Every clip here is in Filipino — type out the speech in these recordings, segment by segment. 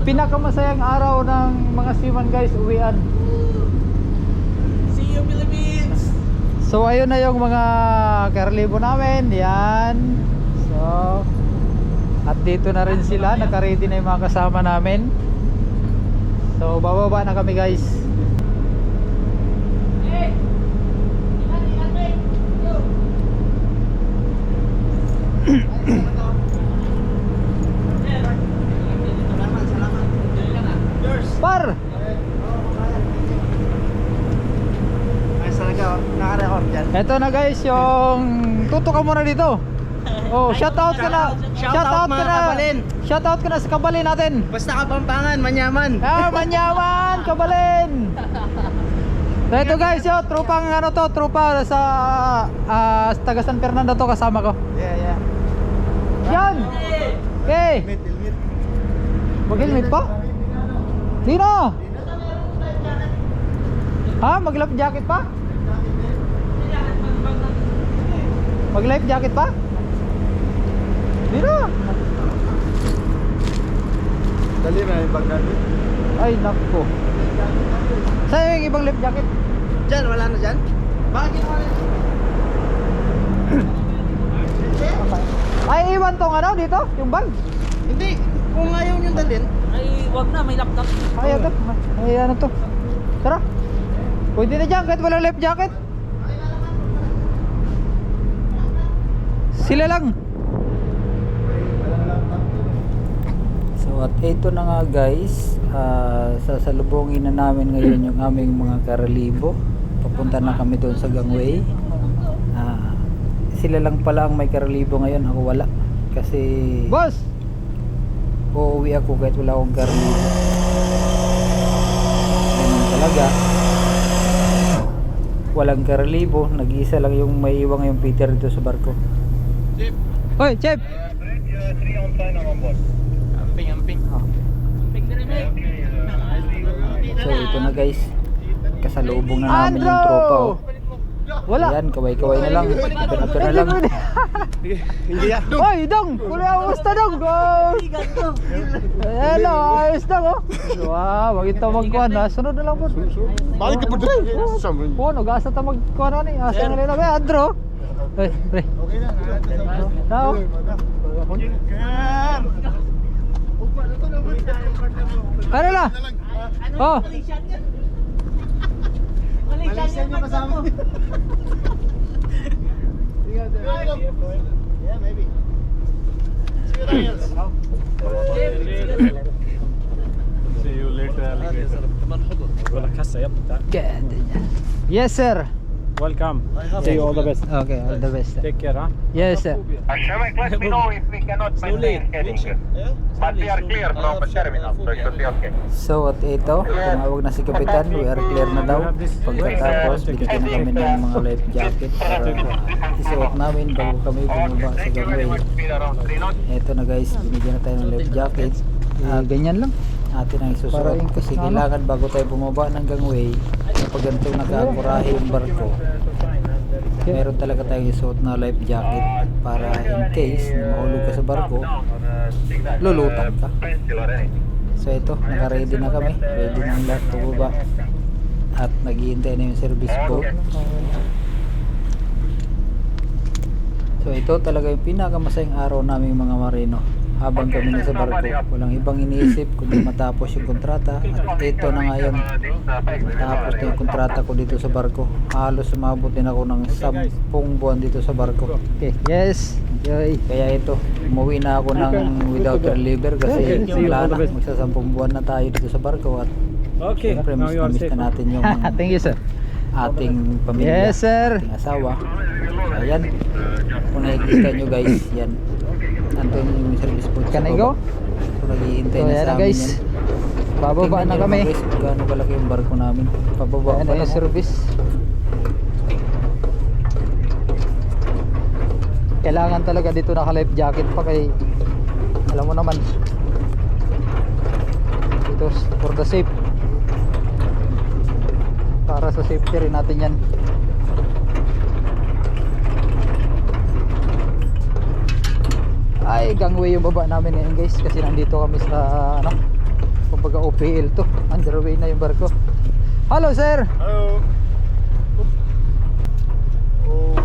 pinakamasayang araw ng mga seaman guys, uwian. See you Philippines! So ayun na yung mga karlibo namin, yan. So at dito na rin sila, naka-ready na yung mga kasama namin. So bababa na kami guys. Par! Ito na guys yung tutukan muna dito. Oh, shout out ka na. Shout out ka na. Shout out ka na sa Kabalin natin. Basta Kapampangan, manyaman. Ah, manyaman, Kabalin. So ito guys, yo, trupang ano to, trupa sa taga San Fernando to, kasama ko. Yeah. Yan. Okay. Mag-helmet pa? Dino. Ha? Mag-life jacket pa? Mag-life jacket pa? Dino. Dali na yung bag natin. Ay, nako. Saan yung ibang life jacket? Diyan, wala na dyan? Bakit ginawa na Ay, iwan tong ano dito? Yung bag? Hindi, kung ayaw nyo dalhin. Ay, wag na, may laptop. Ay, ito. Ay, ano to? Tara. Pwede na dyan kahit walang life jacket. Sila lang. So at ito na nga guys, sasalubungin na namin ngayon yung aming mga karalibo. Papunta na kami doon sa gangway. Sila lang pala ang may karalibo ngayon, ako wala. Kasi boss, uuwi ako kahit wala akong karalibo. Ganun talaga. Walang karalibo, nag-iisa lang yung may iwang yung Peter dito sa barko. Chip. Hoy, Chip! Amping. Amping na rin eh. So ito na guys, kasalubong na namin yung tropa. Oh. Wala. Ayan, kaway-kaway na lang. Pinaper na lang. Hindi ya. Hoy, Dong! Kuli ang gusto, Dong! Hello, ayos Dong, oh. Wow, wag ito magkuhan ha. Sunod na lang po. Balik ka po dito. Po, nag-asa ta magkuhan na ni. Asa na nila. Andro! Hey, pre. Okay na. Tao. Ano na? Oh. Malaysian yung kasama. Yeah, maybe. See you Daniels. See you later, alligator. ولا كاسة يبطأ. Yes, sir. Welcome. See you all the best. Okay, all the best. Take care, huh? Yes, sir. Ashevik, let me know if we cannot maintain heading. But we are clear from the terminal, so it should be okay. So at ito, tumawag na si Kapitan, we are clear na daw. Pagkatapos, binigyan na kami ng mga life jacket para isuot namin bago kami bumaba sa gangway. Ito na guys, binigyan na tayo ng life jacket. Ganyan lang. Atin ang isusuot kasi kailangan bago tayo bumaba ng gangway, kapag ganito nakakurahe yung barko, meron talaga tayong isuot na life jacket para in case na mahulog ka sa barko, lulutang ka. So ito, naka-ready na kami, ready na ang lahat bumaba at naghihintay na yung service boat. So ito talaga yung pinakamasayang araw namin mga marino. Habang kami nasa barko, walang ibang iniisip kundi matapos yung kontrata. At ito na nga yun, tapos na yung kontrata ko dito sa barko. Halos sumabot din ako ng 10 buwan dito sa barko. Okay, yes, enjoy. Kaya ito, umuwi na ako ng without reliever kasi wala na, magsa 10 buwan na tayo dito sa barko. At Okay. siyempre Now you are miss safe. na natin yung Thank you, sir. ating pamilya, Yes, sir. ating asawa. Ayan, kung nakikita nyo guys, yan. Andun yung service boat sa Can I baba. go? So naghihintay So, na yan sa na, amin guys. yan. Bababa Tingnan na nyo kami. naman, guys, kung gaano kalaki yung barko namin. Pababa Ayan pa na lang. yung service. Kailangan talaga dito naka-life jacket pa kay alam mo naman. Ito for the safe. Para sa safety rin natin yan. Ay, gangway yung baba namin ngayon guys kasi nandito kami sa ano, kumbaga OPL to. Underway na yung barko. Hello sir. Hello.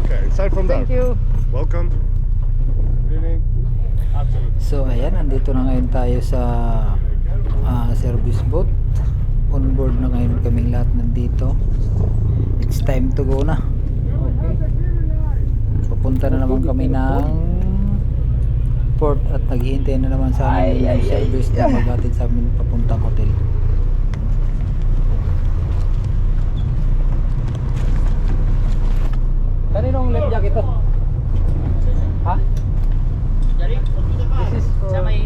Okay, aside from that, Thank you. welcome. Good evening. Absolutely. So ayan, nandito na ngayon tayo sa service boat. On board na ngayon kaming lahat nandito. It's time to go na. Okay. Papunta na naman kami ng port at naghihintay na naman sa amin yung service na maghatid sa amin papuntang hotel. Kaninong life jacket to? Ha? This is for...